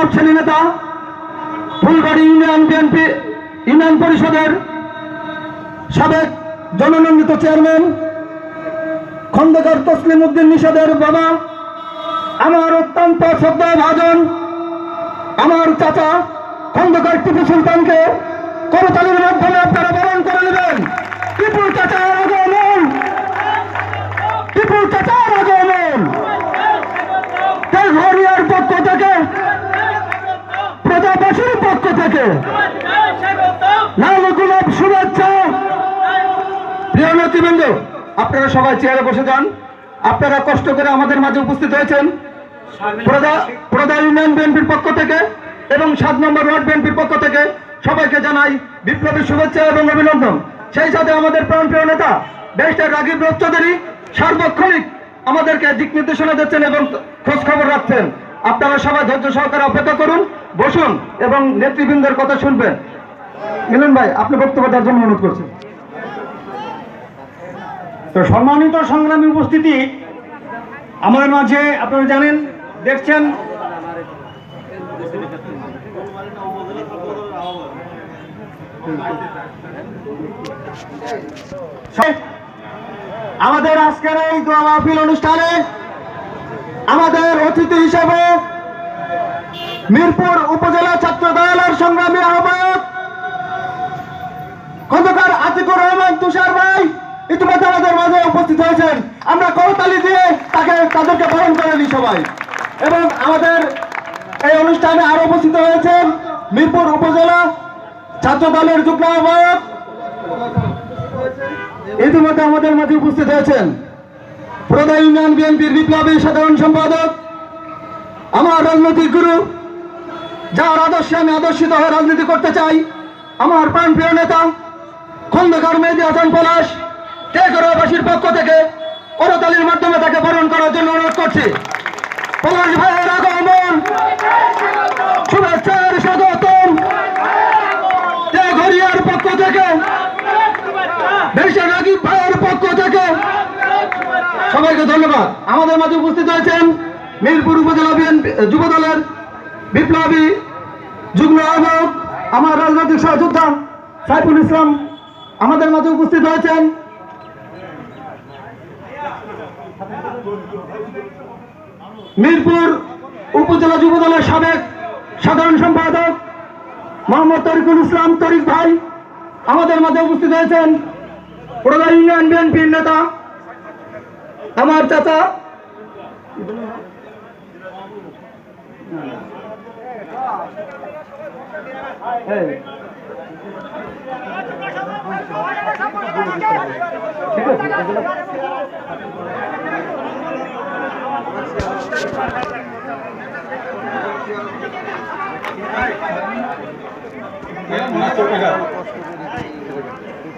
প্রভাবশালী নেতা, Phulbari union BNP union পরিষদের সাবেক জননন্দিত চেয়ারম্যান খন্দকার তসলিম উদ্দিন নিষাদের বাবা, আমার অত্যন্ত শ্রদ্ধাভাজন আমার চাচা খন্দকার টিপু সুলতানকে করতালির মাধ্যমে আপনারা বরণ করে নেবেন। টিপু চাচার আগমন, টিপু চাচার আগমন। তেঘরিয়ার পক্ষ থেকে, প্রজাবাসীর পক্ষ থেকে লাল গোলাপ শুভেচ্ছা। প্রিয় নেতৃবৃন্দ, আপনারা সবাই চেয়ারে বসে যান। আপনারা কষ্ট করে আমাদের মাঝে উপস্থিত হয়েছেন প্রদা ইউনিয়ন বিএনপির পক্ষ থেকে এবং 7 নম্বর ওয়ার্ড বিএনপির পক্ষ থেকে সবাইকে জানাই বিপ্লবী শুভেচ্ছা এবং অভিনন্দন। সেই সাথে আমাদের প্রাণপ্রিয় নেতা ব্যারিস্টার রাগিব রোজ চৌধুরী সার্বক্ষণিক আমাদেরকে দিক নির্দেশনা দিচ্ছেন এবং খোঁজ খবর রাখছেন। আপনারা সবাই ধৈর্য সহকারে অপেক্ষা করুন, বসুন এবং নেতৃবৃন্দের কথা শুনবেন। মিলন ভাই, আপনি বক্তব্য দেওয়ার জন্য অনুরোধ করছেন। তো সম্মানিত সংগ্রামী উপস্থিতি, আমাদের মাঝে আপনারা জানেন, দেখছেন আমাদের আজকের এই দোয়া মাহফিল অনুষ্ঠানে আমাদের অতিথি হিসেবে মিরপুর উপজেলা ছাত্র দলের সংগ্রামী আহ্বায়ক খন্দকার আতিকুর রহমান তুষার ভাই ইতিমধ্যে আমাদের মাঝে উপস্থিত হয়েছেন। আমরা করতালি দিয়ে তাদেরকে বরণ করে নিই সবাই। এবং আমাদের এই অনুষ্ঠানে আরো উপস্থিত হয়েছেন মিরপুর উপজেলা ছাত্র দলের যুগ্ম আহ্বায়ক ইতিমধ্যে আমাদের মাঝে উপস্থিত হয়েছেন প্রদা ইউনিয়ন বিএনপির বিপ্লবী সাধারণ সম্পাদক, আমার রাজনৈতিক গুরু, যার আদর্শে আমি আদর্শিত হয়ে রাজনীতি করতে চাই, আমার প্রাণপ্রিয় নেতা খন্দকার মেহেদী হাসান পলাশ। তেঘরিয়াবাসীর পক্ষ থেকে করতালির মাধ্যমে তাকে বরণ করার জন্য অনুরোধ করছি। পলাশ ভাইয়ের আগমন, শুভেচ্ছার স্বাগতম। তেঘরিয়ার পক্ষ থেকে, ব্যারিস্টার রাগিব ভাইয়ের পক্ষ থেকে সবাইকে ধন্যবাদ। আমাদের মাঝে উপস্থিত হয়েছেন মিরপুর উপজেলা বিএনপি যুব দলের বিপ্লবী যুগ্ম আহ্বায়ক আমার রাজনৈতিক সহযোদ্ধা সাইফুল ইসলাম। আমাদের মাঝে উপস্থিত হয়েছেন মিরপুর উপজেলা যুব দলের সাবেক সাধারণ সম্পাদক মোহাম্মদ তরিকুল ইসলাম তরিক ভাই। আমাদের মাঝে উপস্থিত হয়েছেন প্রদা ইউনিয়ন বিএনপির নেতা আমার চাচা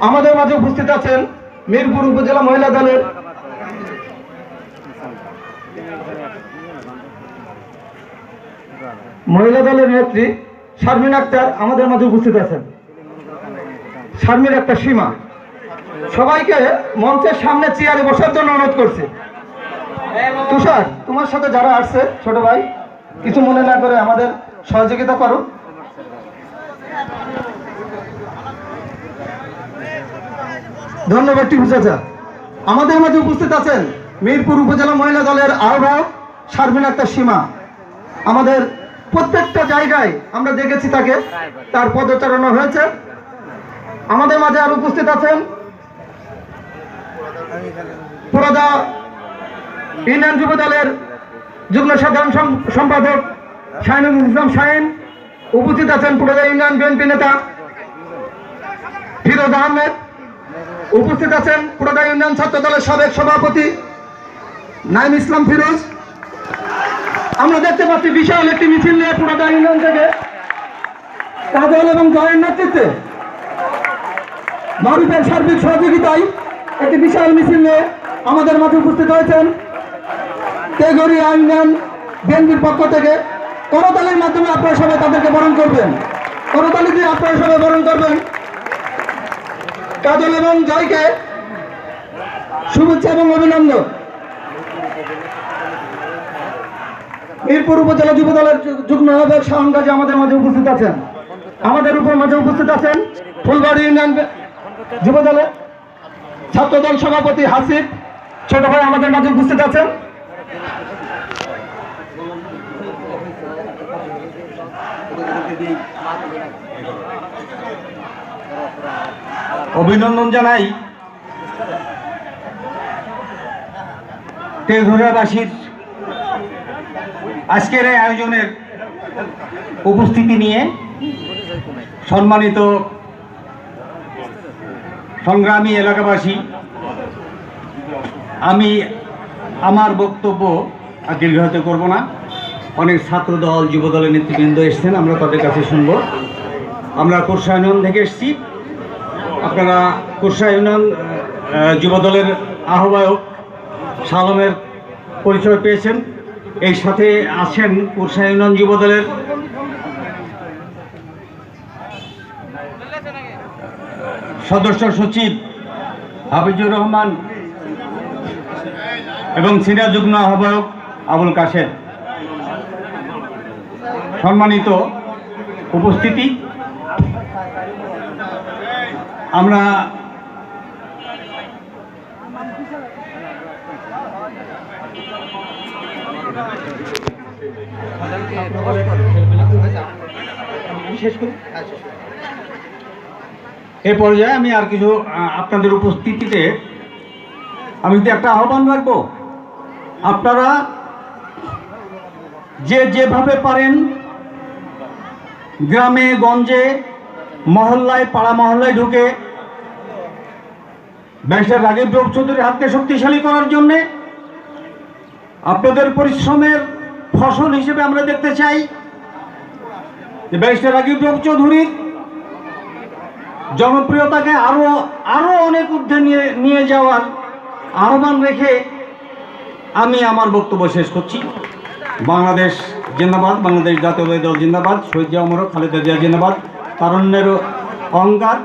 আমাদের মাঝে উপস্থিত আছেন মিরপুর উপজেলা মহিলা দলের নেত্রী শারমিন আক্তার। আমাদের মাঝে উপস্থিত আছেন শারমিন আক্তার সীমা। সবাইকে মঞ্চের সামনে চেয়ারে বসার জন্য অনুরোধ করছি। তুষার, তোমার সাথে যারা আসছে ছোট ভাই, কিছু মনে না করে আমাদের সহযোগিতা করো। ধন্যবাদ টিপু চাচা। আমাদের মাঝে উপস্থিত আছেন মিরপুর উপজেলা মহিলা দলের আহ্বায়ক শারমিন আক্তার সীমা। আমাদের প্রত্যেকটা জায়গায় আমরা দেখেছি তার পদচারণা হয়েছে। আমাদের মাঝে আর উপস্থিত আছেন প্রদা ইউনিয়ন যুব দলের যুগ্ম সাধারণ সম্পাদক শাহিনুল ইসলাম শাহিন। উপস্থিত আছেন প্রদা ইউনিয়ন বিএনপি নেতা ফিরোজ আহমেদ। উপস্থিত আছেন প্রদা ইউনিয়ন ছাত্র দলের সাবেক সভাপতি নাইম ইসলাম ফিরোজ। আমরা দেখতে পাচ্ছি বিশাল একটি মিছিল নিয়ে প্রদা ইউনিয়ন থেকে কাজল এবং জয়ের নেতৃত্বে মারুফের সার্বিক সহযোগিতায় একটি বিশাল মিছিল নিয়ে আমাদের মাঝে উপস্থিত হয়েছেন তেঘরিয়া ইউনিয়ন বিএনপির পক্ষ থেকে। করতালির মাধ্যমে আপনারা সবাই তাদেরকে বরণ করবেন। করতালি দিয়ে আপনারা সবাই বরণ করবেন। কাজল এবং জয়কে শুভেচ্ছা এবং অভিনন্দন। মিরপুর উপজেলা যুব দলের যুগ্ম আহ্বায়ক শাহন গাজী আমাদের মাঝে উপস্থিত আছেন। আমাদের মাঝে উপস্থিত আছেন ফুলবাড়ি ইউনিয়ন যুব দলের ছাত্রদল সভাপতি হাসিব ছোট ভাই আমাদের মাঝে উপস্থিত আছেন। অভিনন্দন জানাই তেঘরাবাসীর আজকের এই আয়োজনের উপস্থিতি নিয়ে। সম্মানিত সংগ্রামী এলাকাবাসী, আমি আমার বক্তব্য আর দীর্ঘায়িত করব না। অনেক ছাত্রদল যুবদলের নেতৃবৃন্দ এসেছেন, আমরা তাদের কাছে শুনব। আমরা কোরসা ইউনিয়ন থেকে এসেছি। আপনারা কোরসা ইউনিয়ন যুবদলের আহ্বায়ক সালমের পরিচয় পেয়েছেন। এই সাথে আছেন কোরসা ইউনিয়ন যুবদলের সদস্য সচিব হাফিজুর রহমান এবং সিনিয়র যুগ্ম আহ্বায়ক আবুল কাশেম। সম্মানিত উপস্থিতি, আমরা এ পর্যায়ে আমি আর কিছু আপনাদের উপস্থিতিতে আমি যদি একটা আহ্বান রাখবো, আপনারা যেভাবে পারেন গ্রামে গঞ্জে মহল্লায় পাড়া মহল্লায় ঢুকে ব্যারিস্টার রাগিব চৌধুরীর হাতকে শক্তিশালী করার জন্যে আপনাদের পরিশ্রমের ফসল হিসেবে আমরা দেখতে চাই যে ব্যারিস্টার রাগিব চৌধুরীর জনপ্রিয়তাকে আরো অনেক ঊর্ধ্বে নিয়ে যাওয়ার আহ্বান রেখে আমি আমার বক্তব্য শেষ করছি। বাংলাদেশ জিন্দাবাদ, বাংলাদেশ জাতীয়তাবাদী দল জিন্দাবাদ, শহীদ জিয়া ওমর, খালেদা জিয়া জিন্দাবাদ, তারুণ্যের অহংকার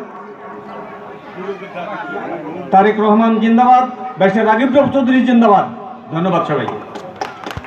তারেক রহমান জিন্দাবাদ, ব্যারিস্টার রাগিব চৌধুরী জিন্দাবাদ। ধন্যবাদ সবাইকে।